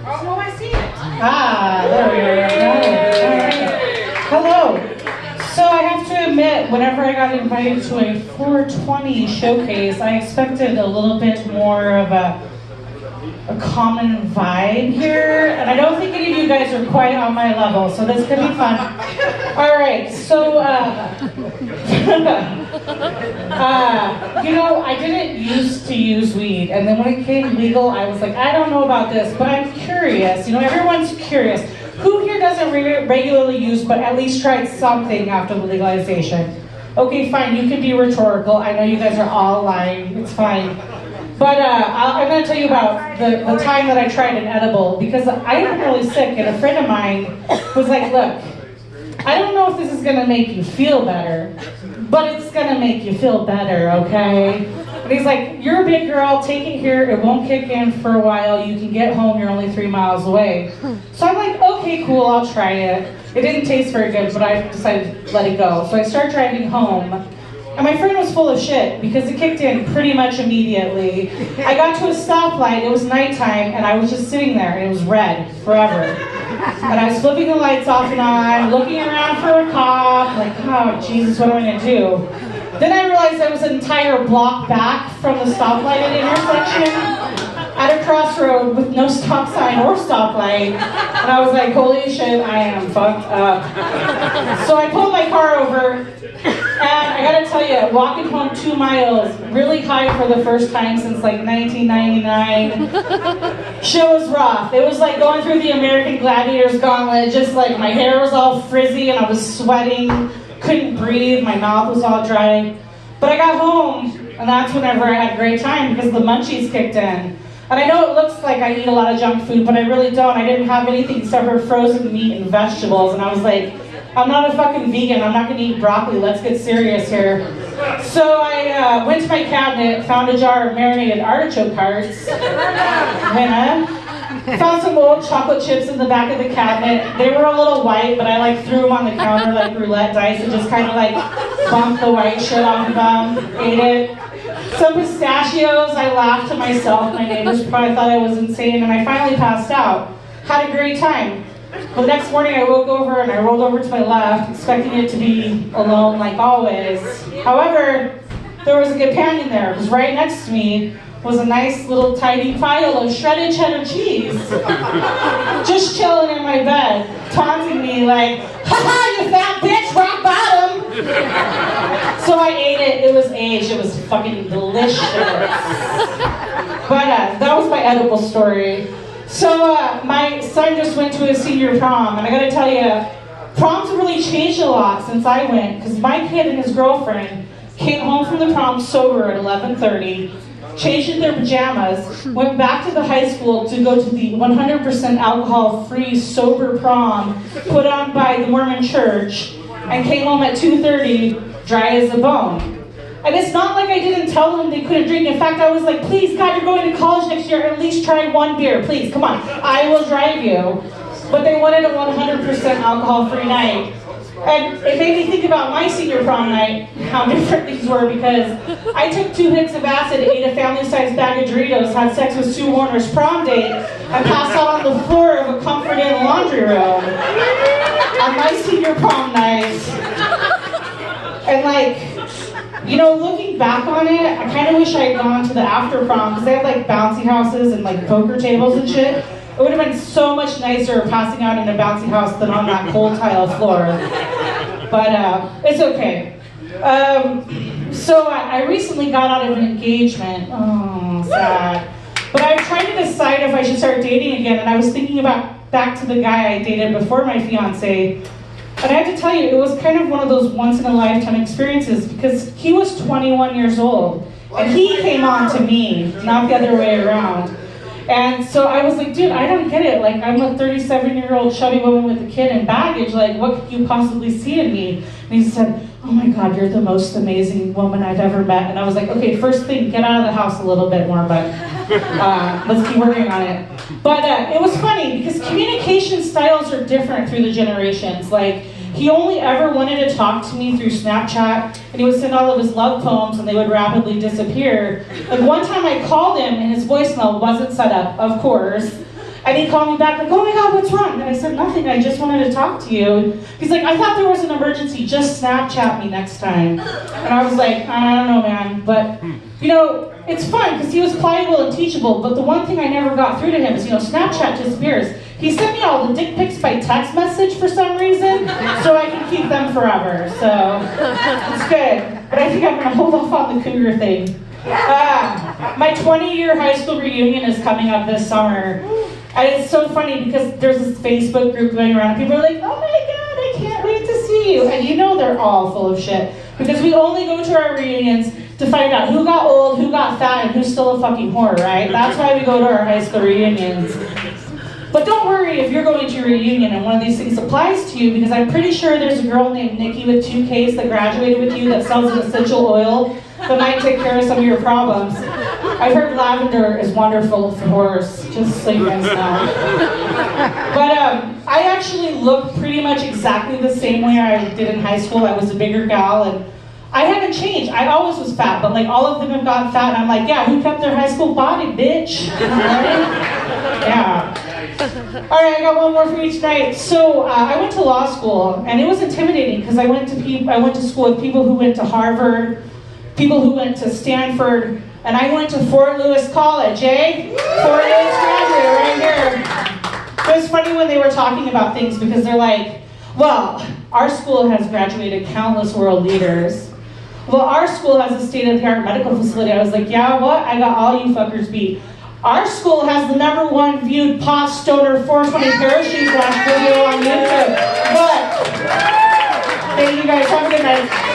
Oh, I see it. There we are. Got it. All right. Hello. So I have to admit, whenever I got invited to a 420 showcase, I expected a little bit more of a common vibe here, and I don't think any of you guys are quite on my level, so this could be fun. All right, so I didn't used to use weed, and then when it became legal, I was like, I don't know about this, but I'm curious. Everyone's curious. Who here doesn't regularly use, but at least tried something after the legalization? Okay, fine, you can be rhetorical. I know you guys are all lying. It's fine. But I'm going to tell you about the time that I tried an edible, because I got really sick, and a friend of mine was like, look, I don't know if this is going to make you feel better, but it's going to make you feel better, okay? And he's like, you're a big girl, take it here, it won't kick in for a while, you can get home, you're only 3 miles away. So I'm like, okay, cool, I'll try it. It didn't taste very good, but I decided to let it go. So I started driving home. And my friend was full of shit because it kicked in pretty much immediately. I got to a stoplight, it was nighttime, and I was just sitting there, and it was red forever. And I was flipping the lights off and on, looking around for a cop, like, oh, Jesus, what am I gonna do? Then I realized I was an entire block back from the stoplight at intersection, at a crossroad with no stop sign or stoplight. And I was like, holy shit, I am fucked up. So I pulled my car over, and I gotta tell you, walking home 2 miles, really high for the first time since like 1999. Shit was rough. It was like going through the American Gladiators gauntlet, just like my hair was all frizzy and I was sweating, couldn't breathe, my mouth was all dry. But I got home, and that's whenever I had a great time because the munchies kicked in. And I know it looks like I eat a lot of junk food, but I really don't. I didn't have anything except for frozen meat and vegetables, and I was like, I'm not a fucking vegan, I'm not gonna eat broccoli, let's get serious here. So I went to my cabinet, found a jar of marinated artichoke hearts, found some old chocolate chips in the back of the cabinet. They were a little white, but I threw them on the counter like roulette dice and just kind of bumped the white shit off of them, ate it. Some pistachios, I laughed to myself, my neighbors probably thought I was insane, and I finally passed out. Had a great time. Well, the next morning I woke over and I rolled over to my left, expecting it to be alone like always. However, there was a companion there, because right next to me was a nice little tidy pile of shredded cheddar cheese. Just chilling in my bed, taunting me like, ha-ha, you fat bitch, rock bottom! So I ate it, it was aged, it was fucking delicious. But that was my edible story. So my son just went to his senior prom, and I gotta tell you, proms have really changed a lot since I went, because my kid and his girlfriend came home from the prom sober at 11:30, changed in their pajamas, went back to the high school to go to the 100% alcohol-free sober prom put on by the Mormon church, and came home at 2:30, dry as a bone. And it's not like I didn't tell them they couldn't drink. In fact, I was like, please, God, you're going to college next year, at least try one beer. Please, come on, I will drive you. But they wanted a 100% alcohol-free night. And it made me think about my senior prom night, how different things were, because I took 2 hits of acid, ate a family-sized bag of Doritos, had sex with Sue Warner's prom date, and passed out on the floor of a Comfort Inn laundry room on my senior prom night. And looking back on it, I kind of wish I had gone to the after prom, because they had bouncy houses and poker tables and shit. It would have been so much nicer passing out in a bouncy house than on that cold tile floor. But it's okay. So I recently got out of an engagement. Oh, sad. But I'm trying to decide if I should start dating again, and I was thinking about back to the guy I dated before my fiance. And I have to tell you, it was kind of one of those once-in-a-lifetime experiences, because he was 21 years old, and he came on to me, not the other way around. And so I was like, dude, I don't get it. I'm a 37-year-old chubby woman with a kid and baggage. What could you possibly see in me? And he said, oh my God, you're the most amazing woman I've ever met. And I was like, okay, first thing, get out of the house a little bit more, but let's keep working on it. But it was funny, because communication styles are different through the generations. He only ever wanted to talk to me through Snapchat, and he would send all of his love poems, and they would rapidly disappear. One time I called him, and his voicemail wasn't set up, of course. And he called me back like, oh my God, what's wrong? And I said, nothing, I just wanted to talk to you. He's like, I thought there was an emergency, just Snapchat me next time. And I was like, I don't know, man. But, you know, it's fun because he was pliable and teachable, but the one thing I never got through to him is, you know, Snapchat disappears. He sent me all the dick pics by text message for some reason, so I can keep them forever. So, it's good. But I think I'm going to hold off on the cougar thing. My 20-year high school reunion is coming up this summer. And it's so funny because there's this Facebook group going around and people are like, oh my God, I can't wait to see you. And you know they're all full of shit. Because we only go to our reunions to find out who got old, who got fat, and who's still a fucking whore, right? That's why we go to our high school reunions. But don't worry if you're going to a reunion and one of these things applies to you, because I'm pretty sure there's a girl named Nikki with 2 Ks that graduated with you that sells an essential oil that might take care of some of your problems. I've heard lavender is wonderful for horse, just so you guys know. But I actually look pretty much exactly the same way I did in high school. I was a bigger gal, and I haven't changed. I always was fat, but like all of them have gotten fat, and I'm like, yeah, who kept their high school body, bitch? Right? Yeah. All right, I got one more for each night. So I went to law school, and it was intimidating because I went to school with people who went to Harvard, people who went to Stanford, and I went to Fort Lewis College, eh? Fort Lewis graduate right here. It was funny when they were talking about things because they're like, well, our school has graduated countless world leaders. Well, our school has a state-of-the-art medical facility. I was like, yeah, what? I got all you fuckers beat. Our school has the #1 viewed pot stoner 420 parachute flash video on YouTube. But, thank you guys. Have a good night.